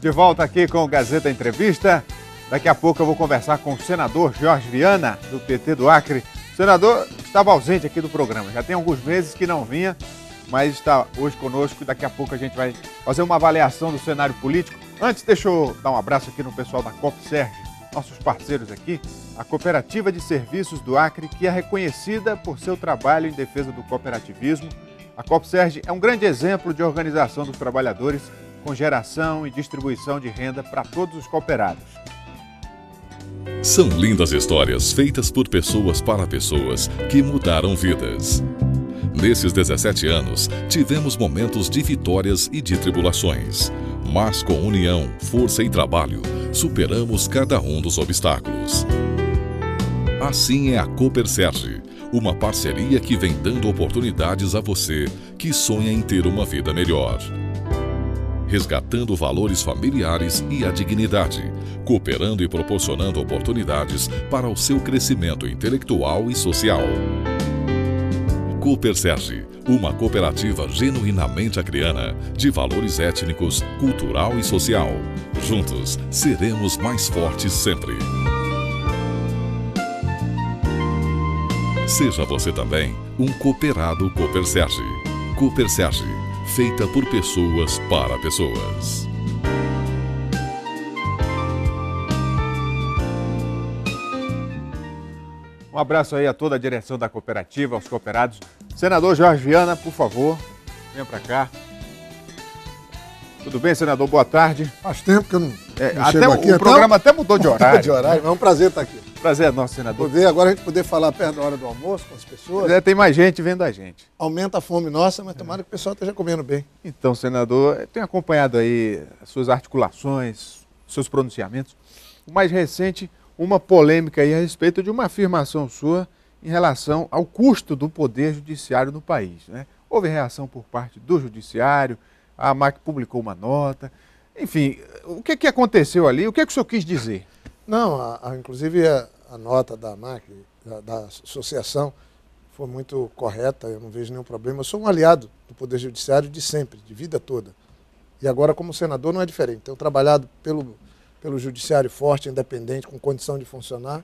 De volta aqui com o Gazeta Entrevista. Daqui a pouco eu vou conversar com o senador Jorge Viana, do PT do Acre. O senador estava ausente aqui do programa, já tem alguns meses que não vinha, mas está hoje conosco e daqui a pouco a gente vai fazer uma avaliação do cenário político. Antes, deixa eu dar um abraço aqui no pessoal da Copserge, nossos parceiros aqui, a Cooperativa de Serviços do Acre, que é reconhecida por seu trabalho em defesa do cooperativismo. A Copserge é um grande exemplo de organização dos trabalhadores com geração e distribuição de renda para todos os cooperados. São lindas histórias feitas por pessoas para pessoas que mudaram vidas. Nesses 17 anos, tivemos momentos de vitórias e de tribulações. Mas com união, força e trabalho, superamos cada um dos obstáculos. Assim é a Cooperserge, uma parceria que vem dando oportunidades a você que sonha em ter uma vida melhor. Resgatando valores familiares e a dignidade, cooperando e proporcionando oportunidades para o seu crescimento intelectual e social. Cooperserge, uma cooperativa genuinamente acreana, de valores étnicos, cultural e social. Juntos, seremos mais fortes sempre. Seja você também um cooperado Cooperserge. Cooperserge, feita por pessoas para pessoas. Um abraço aí a toda a direção da cooperativa, aos cooperados. Senador Jorge Viana, por favor, venha para cá. Tudo bem, senador? Boa tarde. Faz tempo que eu não até chego aqui. O programa até mudou de horário. É um prazer estar aqui. Prazer é nosso, senador. Agora a gente poder falar perto da hora do almoço com as pessoas. Tem mais gente vendo a gente. Aumenta a fome nossa, mas tomara que o pessoal esteja comendo bem. Então, senador, eu tenho acompanhado aí as suas articulações, seus pronunciamentos. O mais recente, uma polêmica aí a respeito de uma afirmação sua em relação ao custo do poder judiciário no país, né? Houve reação por parte do judiciário, a AMAC publicou uma nota. Enfim, o que aconteceu ali? O que o senhor quis dizer? Não, inclusive a nota da AMAC, da associação, foi muito correta, eu não vejo nenhum problema. Eu sou um aliado do Poder Judiciário de sempre, de vida toda. E agora, como senador, não é diferente. Tenho trabalhado pelo Judiciário forte, independente, com condição de funcionar.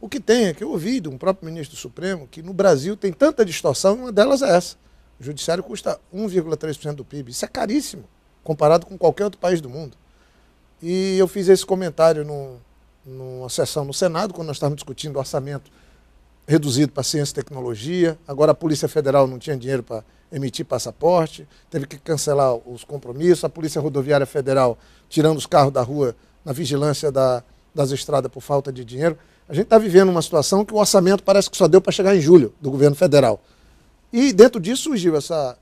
O que tem é que eu ouvi de um próprio ministro do Supremo que no Brasil tem tanta distorção, e uma delas é essa. O Judiciário custa 1,3% do PIB. Isso é caríssimo, comparado com qualquer outro país do mundo. E eu fiz esse comentário numa sessão no Senado, quando nós estávamos discutindo o orçamento reduzido para ciência e tecnologia. Agora a Polícia Federal não tinha dinheiro para emitir passaporte, teve que cancelar os compromissos, a Polícia Rodoviária Federal tirando os carros da rua na vigilância das estradas por falta de dinheiro. A gente está vivendo uma situação que o orçamento parece que só deu para chegar em julho do governo federal. E dentro disso surgiu essa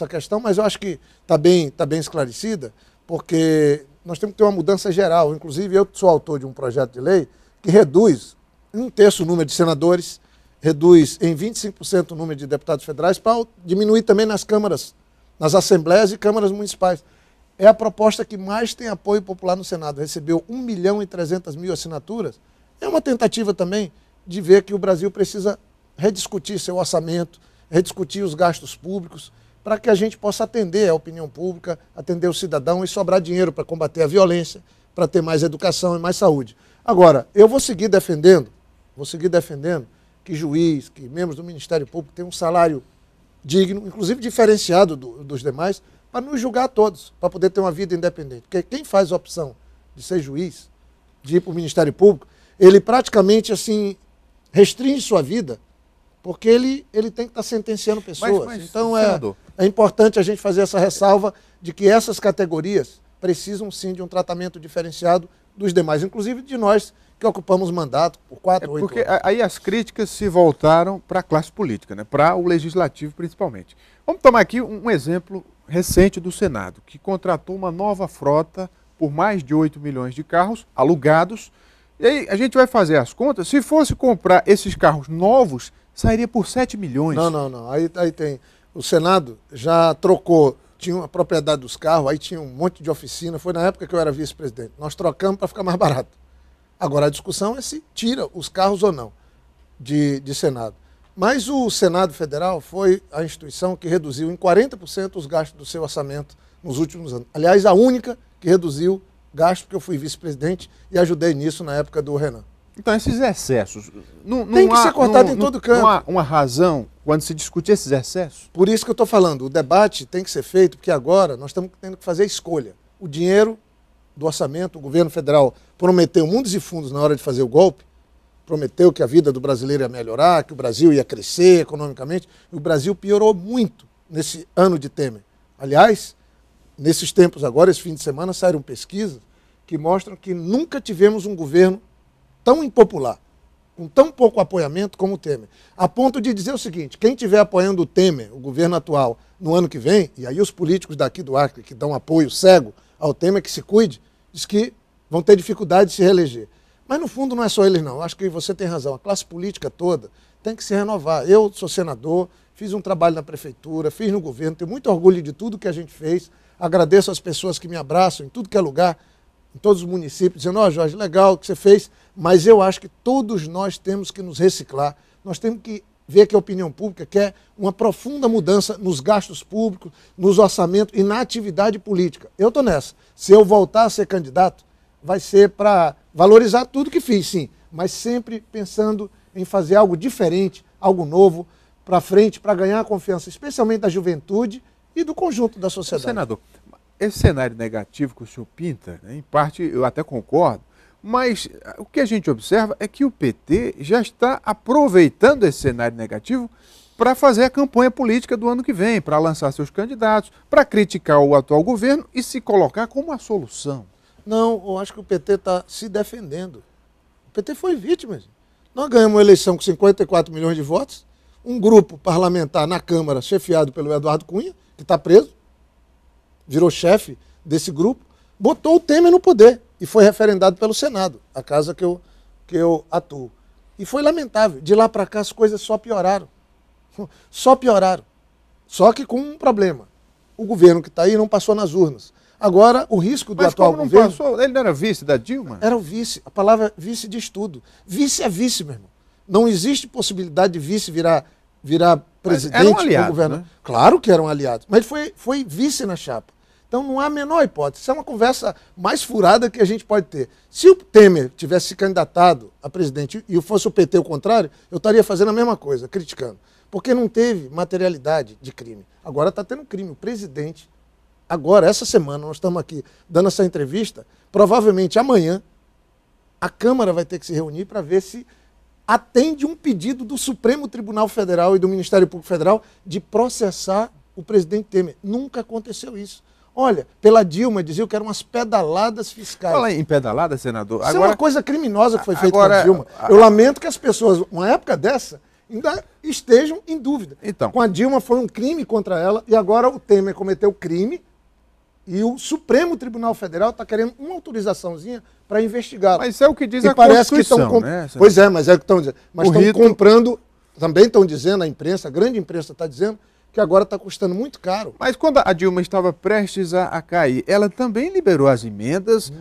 questão, mas eu acho que está bem esclarecida, porque nós temos que ter uma mudança geral. Inclusive, eu sou autor de um projeto de lei que reduz em 1/3 o número de senadores, reduz em 25% o número de deputados federais, para diminuir também nas câmaras, nas assembleias e câmaras municipais. É a proposta que mais tem apoio popular no Senado. Recebeu 1.300.000 assinaturas. É uma tentativa também de ver que o Brasil precisa rediscutir seu orçamento, rediscutir os gastos públicos, para que a gente possa atender a opinião pública, atender o cidadão e sobrar dinheiro para combater a violência, para ter mais educação e mais saúde. Agora, eu vou seguir defendendo que juiz, que membros do Ministério Público tenham um salário digno, inclusive diferenciado dos demais, para nos julgar a todos, para poder ter uma vida independente. Porque quem faz a opção de ser juiz, de ir para o Ministério Público, ele praticamente assim restringe sua vida, porque ele tem que estar sentenciando pessoas. Mas, então é importante a gente fazer essa ressalva de que essas categorias precisam sim de um tratamento diferenciado dos demais, inclusive de nós que ocupamos mandato por 4 ou 8 porque anos. Aí as críticas se voltaram para a classe política, né? Para o legislativo principalmente. Vamos tomar aqui um exemplo recente do Senado, que contratou uma nova frota por mais de 8 milhões de carros alugados. E aí a gente vai fazer as contas, se fosse comprar esses carros novos, sairia por 7 milhões. Não. Aí tem. O Senado já trocou, tinha a propriedade dos carros, aí tinha um monte de oficina, foi na época que eu era vice-presidente. Nós trocamos para ficar mais barato. Agora a discussão é se tira os carros ou não de Senado. Mas o Senado Federal foi a instituição que reduziu em 40% os gastos do seu orçamento nos últimos anos. Aliás, a única que reduziu gasto, porque eu fui vice-presidente e ajudei nisso na época do Renan. Então, esses excessos, tem que ser cortado em todo canto. Não há uma razão quando se discute esses excessos? Por isso que eu estou falando, o debate tem que ser feito, porque agora nós estamos tendo que fazer a escolha. O dinheiro do orçamento, o governo federal prometeu mundos e fundos na hora de fazer o golpe, prometeu que a vida do brasileiro ia melhorar, que o Brasil ia crescer economicamente, e o Brasil piorou muito nesse ano de Temer. Aliás, nesses tempos agora, esse fim de semana, saíram pesquisas que mostram que nunca tivemos um governo tão impopular, com tão pouco apoiamento como o Temer. A ponto de dizer o seguinte, quem estiver apoiando o Temer, o governo atual, no ano que vem, e aí os políticos daqui do Acre que dão apoio cego ao Temer, que se cuide, diz que vão ter dificuldade de se reeleger. Mas no fundo não é só eles não, eu acho que você tem razão, a classe política toda tem que se renovar. Eu sou senador, fiz um trabalho na prefeitura, fiz no governo, tenho muito orgulho de tudo que a gente fez, agradeço às pessoas que me abraçam em tudo que é lugar, em todos os municípios, dizendo, ó, Jorge, legal o que você fez, mas eu acho que todos nós temos que nos reciclar, nós temos que ver que a opinião pública quer uma profunda mudança nos gastos públicos, nos orçamentos e na atividade política. Eu estou nessa. Se eu voltar a ser candidato, vai ser para valorizar tudo que fiz, sim, mas sempre pensando em fazer algo diferente, algo novo, para frente, para ganhar a confiança, especialmente da juventude e do conjunto da sociedade. Senador, esse cenário negativo que o senhor pinta, né, em parte eu até concordo, mas o que a gente observa é que o PT já está aproveitando esse cenário negativo para fazer a campanha política do ano que vem, para lançar seus candidatos, para criticar o atual governo e se colocar como a solução. Não, eu acho que o PT está se defendendo. O PT foi vítima. Nós ganhamos uma eleição com 54 milhões de votos, um grupo parlamentar na Câmara, chefiado pelo Eduardo Cunha, que está preso, virou chefe desse grupo, botou o Temer no poder e foi referendado pelo Senado, a casa que eu atuo. E foi lamentável. De lá para cá as coisas só pioraram. Só pioraram. Só que com um problema. O governo que está aí não passou nas urnas. Agora, o risco do atual governo... Mas como não passou? Ele não era vice da Dilma? Era o vice. A palavra vice diz tudo. Vice é vice, meu irmão. Não existe possibilidade de vice virar presidente do governo. Né? Claro que eram aliados. Mas ele foi vice na chapa. Então não há a menor hipótese. Isso é uma conversa mais furada que a gente pode ter. Se o Temer tivesse se candidatado a presidente e fosse o PT o contrário, eu estaria fazendo a mesma coisa, criticando. Porque não teve materialidade de crime. Agora está tendo crime. O presidente, agora, essa semana, nós estamos aqui dando essa entrevista, provavelmente amanhã, a Câmara vai ter que se reunir para ver se atende um pedido do Supremo Tribunal Federal e do Ministério Público Federal de processar o presidente Temer. Nunca aconteceu isso. Olha, pela Dilma diziam que eram umas pedaladas fiscais. Fala em pedalada, senador. Isso é uma coisa criminosa que foi feita com a Dilma. Eu lamento que as pessoas, uma época dessa, ainda estejam em dúvida. Então, com a Dilma foi um crime contra ela e agora o Temer cometeu crime e o Supremo Tribunal Federal está querendo uma autorizaçãozinha para investigá-lo. Mas é o que diz a parece Constituição, que né? Pois é, mas é o que estão dizendo. Mas estão comprando, também estão dizendo, a imprensa, a grande imprensa está dizendo, que agora está custando muito caro. Mas quando a Dilma estava prestes a cair, ela também liberou as emendas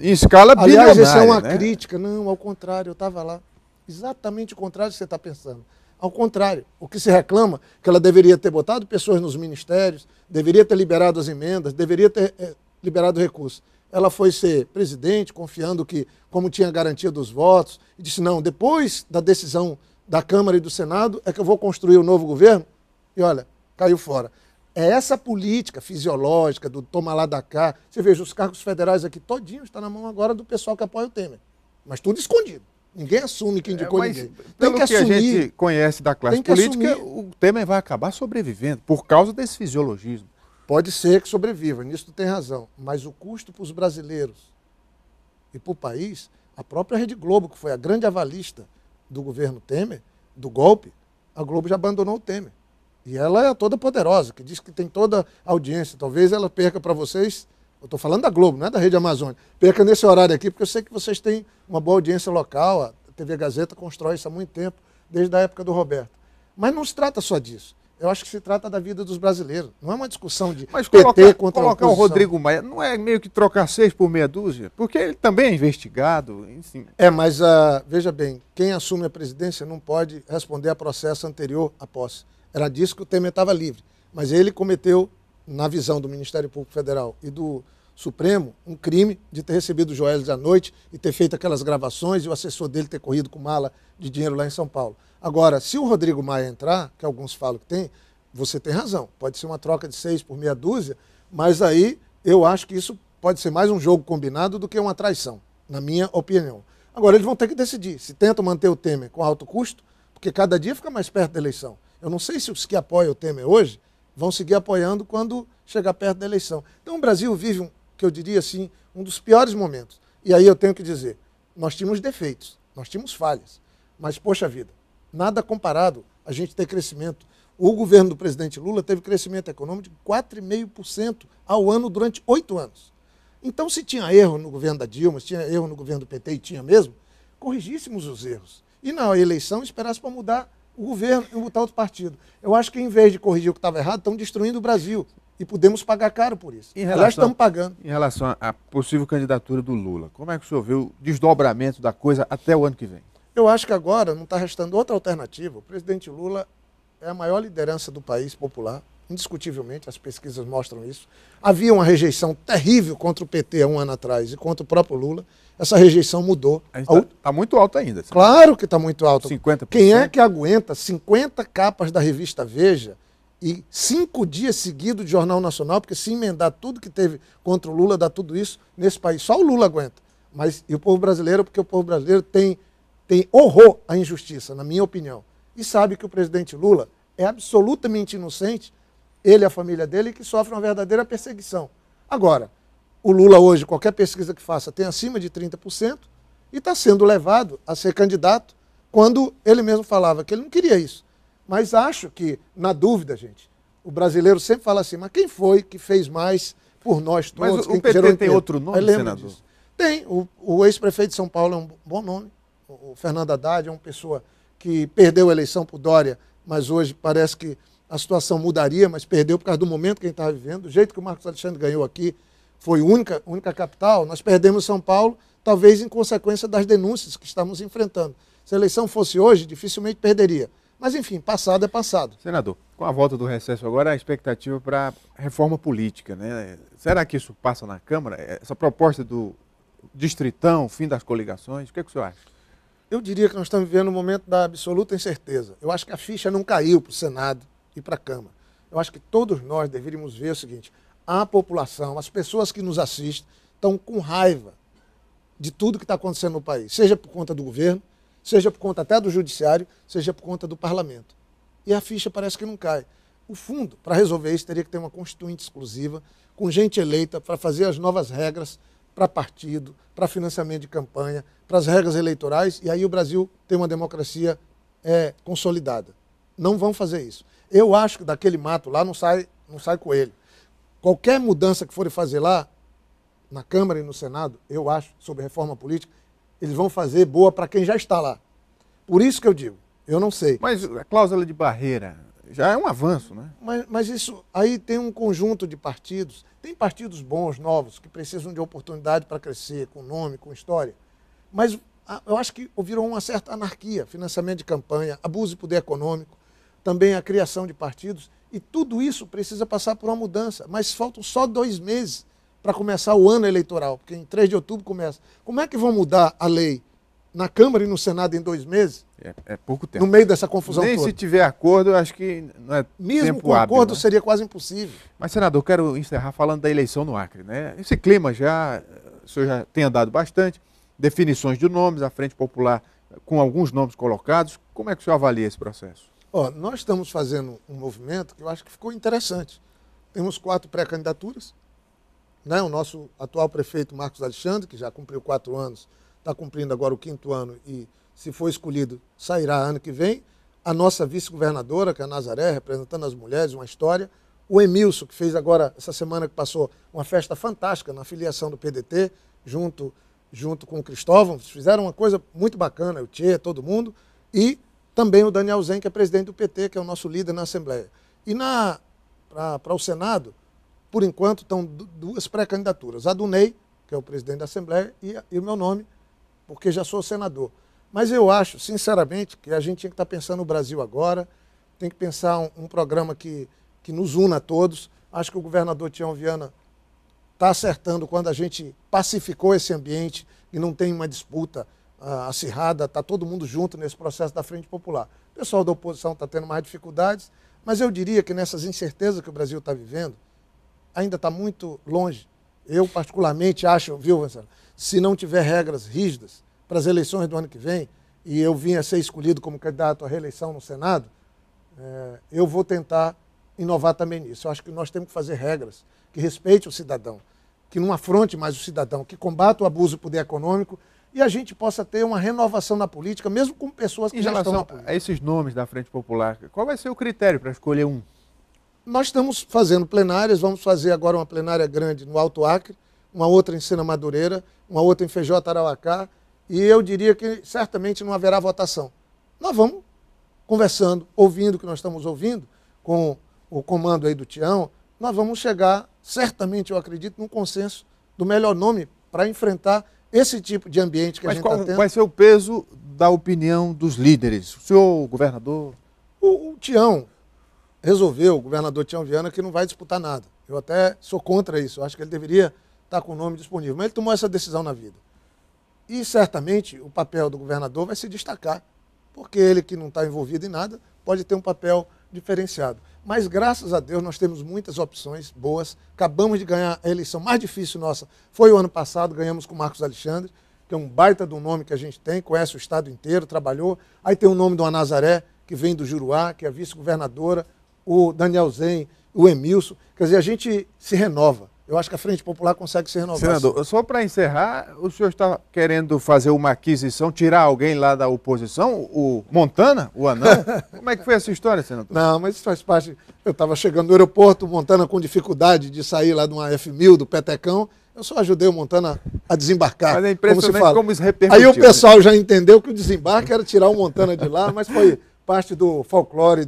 em escala bilionária. Aliás, essa é uma crítica. Não, ao contrário, eu estava lá. Exatamente o contrário do que você está pensando. Ao contrário, o que se reclama que ela deveria ter botado pessoas nos ministérios, deveria ter liberado as emendas, deveria ter liberado recursos. Ela foi ser presidente, confiando que, como tinha garantia dos votos, e disse, não, depois da decisão da Câmara e do Senado é que eu vou construir o novo governo. E olha, caiu fora. É essa política fisiológica do toma lá da cá. Você veja, os cargos federais aqui todinhos estão na mão agora do pessoal que apoia o Temer. Mas tudo escondido. Ninguém assume que indicou ninguém. Pelo que a gente conhece da classe política, o Temer vai acabar sobrevivendo por causa desse fisiologismo. Pode ser que sobreviva, nisso tu tem razão. Mas o custo para os brasileiros e para o país, a própria Rede Globo, que foi a grande avalista do governo Temer, do golpe, a Globo já abandonou o Temer. E ela é toda poderosa, que diz que tem toda a audiência. Talvez ela perca para vocês, eu estou falando da Globo, não é da Rede Amazônia, perca nesse horário aqui, porque eu sei que vocês têm uma boa audiência local, a TV Gazeta constrói isso há muito tempo, desde a época do Roberto. Mas não se trata só disso. Eu acho que se trata da vida dos brasileiros. Não é uma discussão de PT contra a oposição. Colocar o Rodrigo Maia não é meio que trocar 6 por meia dúzia? Porque ele também é investigado, enfim. Mas veja bem, quem assume a presidência não pode responder a processo anterior à posse. Era disso que o Temer estava livre. Mas ele cometeu, na visão do Ministério Público Federal e do Supremo um crime de ter recebido o Joesley à noite e ter feito aquelas gravações e o assessor dele ter corrido com mala de dinheiro lá em São Paulo. Agora, se o Rodrigo Maia entrar, que alguns falam que tem, você tem razão. Pode ser uma troca de 6 por meia dúzia, mas aí eu acho que isso pode ser mais um jogo combinado do que uma traição, na minha opinião. Agora, eles vão ter que decidir se tentam manter o Temer com alto custo, porque cada dia fica mais perto da eleição. Eu não sei se os que apoiam o Temer hoje vão seguir apoiando quando chegar perto da eleição. Então o Brasil vive, que eu diria assim, um dos piores momentos. E aí eu tenho que dizer, nós tínhamos defeitos, nós tínhamos falhas, mas, poxa vida, nada comparado a gente ter crescimento. O governo do presidente Lula teve crescimento econômico de 4,5% ao ano durante 8 anos. Então, se tinha erro no governo da Dilma, se tinha erro no governo do PT, e tinha mesmo, corrigíssemos os erros. E na eleição esperasse para mudar o governo e botar outro partido. Eu acho que, em vez de corrigir o que estava errado, estão destruindo o Brasil. E podemos pagar caro por isso. Já estamos pagando. Em relação à possível candidatura do Lula, como é que o senhor vê o desdobramento da coisa até o ano que vem? Eu acho que agora não está restando outra alternativa. O presidente Lula é a maior liderança do país popular, indiscutivelmente, as pesquisas mostram isso. Havia uma rejeição terrível contra o PT há um ano atrás e contra o próprio Lula. Essa rejeição mudou. Está muito alta ainda. Sabe? Claro que está muito alta. 50%. Quem é que aguenta 50 capas da revista Veja e 5 dias seguidos de Jornal Nacional, porque se emendar tudo que teve contra o Lula, dá tudo isso nesse país. Só o Lula aguenta. Mas, e o povo brasileiro, porque o povo brasileiro tem horror à injustiça, na minha opinião. E sabe que o presidente Lula é absolutamente inocente, ele e a família dele, que sofre uma verdadeira perseguição. Agora, o Lula hoje, qualquer pesquisa que faça, tem acima de 30% e está sendo levado a ser candidato quando ele mesmo falava que ele não queria isso. Mas acho que, na dúvida, gente, o brasileiro sempre fala assim, mas quem foi que fez mais por nós todos? Mas o PT tem outro nome, senador? Disso. Tem. O ex-prefeito de São Paulo é um bom nome. O Fernando Haddad é uma pessoa que perdeu a eleição por Dória, mas hoje parece que a situação mudaria, mas perdeu por causa do momento que a gente estava vivendo. Do jeito que o Marcos Alexandre ganhou aqui, foi única capital. Nós perdemos São Paulo, talvez em consequência das denúncias que estamos enfrentando. Se a eleição fosse hoje, dificilmente perderia. Mas, enfim, passado é passado. Senador, com a volta do recesso agora, a expectativa para a reforma política, né? Será que isso passa na Câmara? Essa proposta do distritão, fim das coligações, o que é que o senhor acha? Eu diria que nós estamos vivendo um momento da absoluta incerteza. Eu acho que a ficha não caiu para o Senado e para a Câmara. Eu acho que todos nós deveríamos ver o seguinte, a população, as pessoas que nos assistem, estão com raiva de tudo que está acontecendo no país, seja por conta do governo, seja por conta até do judiciário, seja por conta do parlamento. E a ficha parece que não cai. O fundo, para resolver isso, teria que ter uma constituinte exclusiva, com gente eleita para fazer as novas regras para partido, para financiamento de campanha, para as regras eleitorais, e aí o Brasil tem uma democracia consolidada. Não vão fazer isso. Eu acho que daquele mato lá não sai coelho. Qualquer mudança que forem fazer lá, na Câmara e no Senado, eu acho, sobre reforma política, eles vão fazer boa para quem já está lá. Por isso que eu digo, eu não sei. Mas a cláusula de barreira já é um avanço, né? Mas isso aí tem um conjunto de partidos, tem partidos bons, novos, que precisam de oportunidade para crescer, com nome, com história. Mas eu acho que virou uma certa anarquia, financiamento de campanha, abuso de poder econômico, também a criação de partidos, e tudo isso precisa passar por uma mudança. Mas faltam só 2 meses para começar o ano eleitoral, porque em 3 de outubro começa. Como é que vão mudar a lei na Câmara e no Senado em 2 meses? É pouco tempo. No meio dessa confusão toda. Nem se tiver acordo, eu acho que não é mesmo tempo com hábil, acordo, né? seria quase impossível. Mas, senador, eu quero encerrar falando da eleição no Acre, né? Esse clima o senhor já tem andado bastante, definições de nomes, a Frente Popular com alguns nomes colocados. Como é que o senhor avalia esse processo? Nós estamos fazendo um movimento que eu acho que ficou interessante. Temos 4 pré-candidaturas, né? O nosso atual prefeito, Marcos Alexandre, que já cumpriu 4 anos, está cumprindo agora o 5º ano e, se for escolhido, sairá ano que vem. A nossa vice-governadora, que é a Nazaré, representando as mulheres, uma história. O Emilson, que fez agora, essa semana que passou, uma festa fantástica na filiação do PDT, junto com o Cristóvão. Fizeram uma coisa muito bacana, o Tchê, todo mundo. E também o Daniel Zen, que é presidente do PT, que é o nosso líder na Assembleia. E para o Senado, por enquanto, estão 2 pré-candidaturas. A do Ney, que é o presidente da Assembleia, e o meu nome, porque já sou senador. Mas eu acho, sinceramente, que a gente tinha que estar pensando no Brasil agora, tem que pensar um programa que nos una a todos. Acho que o governador Tião Viana está acertando quando a gente pacificou esse ambiente e não tem uma disputa acirrada, está todo mundo junto nesse processo da Frente Popular. O pessoal da oposição está tendo mais dificuldades, mas eu diria que nessas incertezas que o Brasil está vivendo, ainda está muito longe. Eu, particularmente, acho, viu, Marcelo, se não tiver regras rígidas para as eleições do ano que vem, e eu vim a ser escolhido como candidato à reeleição no Senado, eu vou tentar inovar também nisso. Eu acho que nós temos que fazer regras que respeitem o cidadão, que não afronte mais o cidadão, que combata o abuso do poder econômico e a gente possa ter uma renovação na política, mesmo com pessoas que já estão na política. A esses nomes da Frente Popular, qual vai ser o critério para escolher um? Nós estamos fazendo plenárias, vamos fazer agora uma plenária grande no Alto Acre, uma outra em Sena Madureira, uma outra em Feijó Tarauacá, e eu diria que certamente não haverá votação. Nós vamos conversando, ouvindo o que nós estamos ouvindo, com o comando aí do Tião, nós vamos chegar, certamente eu acredito, num consenso do melhor nome para enfrentar esse tipo de ambiente que a gente está tendo. Mas qual vai ser o peso da opinião dos líderes? O senhor, o governador? O Tião resolveu, o governador Tião Viana, que não vai disputar nada. Eu até sou contra isso, eu acho que ele deveria estar com o nome disponível. Mas ele tomou essa decisão na vida. E certamente o papel do governador vai se destacar, porque ele que não está envolvido em nada pode ter um papel diferenciado. Mas graças a Deus nós temos muitas opções boas. Acabamos de ganhar a eleição mais difícil nossa, foi o ano passado, ganhamos com o Marcos Alexandre, que é um baita de um nome que a gente tem, conhece o estado inteiro, trabalhou. Aí tem o nome do Anazaré, que vem do Juruá, que é vice-governadora, o Daniel Zen, o Emilson. Quer dizer, a gente se renova. Eu acho que a Frente Popular consegue se renovar. Senador, só para encerrar, o senhor está querendo fazer uma aquisição, tirar alguém lá da oposição? O Montana, o anão? Como é que foi essa história, senador? Não, mas isso faz parte. Eu estava chegando no aeroporto, o Montana com dificuldade de sair lá de uma F1000 do Petecão. Eu só ajudei o Montana a desembarcar. Mas é impressionante como isso repercutiu. Aí o pessoal já entendeu que o desembarque era tirar o Montana de lá, mas foi parte do folclore,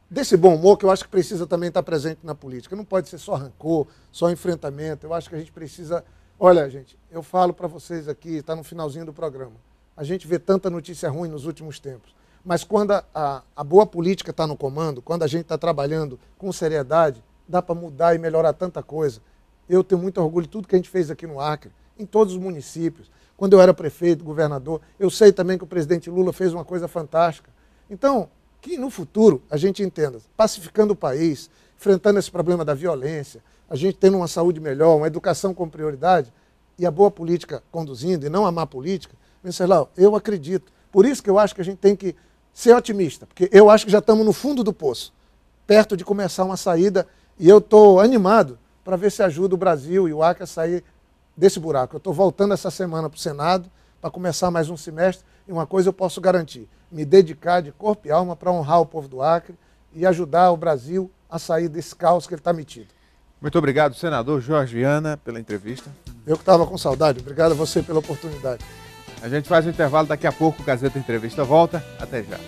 desse bom humor que eu acho que precisa também estar presente na política. Não pode ser só rancor, só enfrentamento. Eu acho que a gente precisa... Olha, gente, eu falo para vocês aqui, está no finalzinho do programa. A gente vê tanta notícia ruim nos últimos tempos. Mas quando a boa política está no comando, quando a gente está trabalhando com seriedade, dá para mudar e melhorar tanta coisa. Eu tenho muito orgulho de tudo que a gente fez aqui no Acre, em todos os municípios. Quando eu era prefeito, governador, eu sei também que o presidente Lula fez uma coisa fantástica. Então, que no futuro a gente entenda, pacificando o país, enfrentando esse problema da violência, a gente tendo uma saúde melhor, uma educação com prioridade e a boa política conduzindo e não a má política, Venceslau, eu acredito. Por isso que eu acho que a gente tem que ser otimista, porque eu acho que já estamos no fundo do poço, perto de começar uma saída e eu estou animado para ver se ajuda o Brasil e o Acre a sair desse buraco. Eu estou voltando essa semana para o Senado para começar mais um semestre e uma coisa eu posso garantir, me dedicar de corpo e alma para honrar o povo do Acre e ajudar o Brasil a sair desse caos que ele está metido. Muito obrigado, senador Jorge Viana, pela entrevista. Eu que estava com saudade. Obrigado a você pela oportunidade. A gente faz um intervalo, daqui a pouco o Gazeta Entrevista volta. Até já.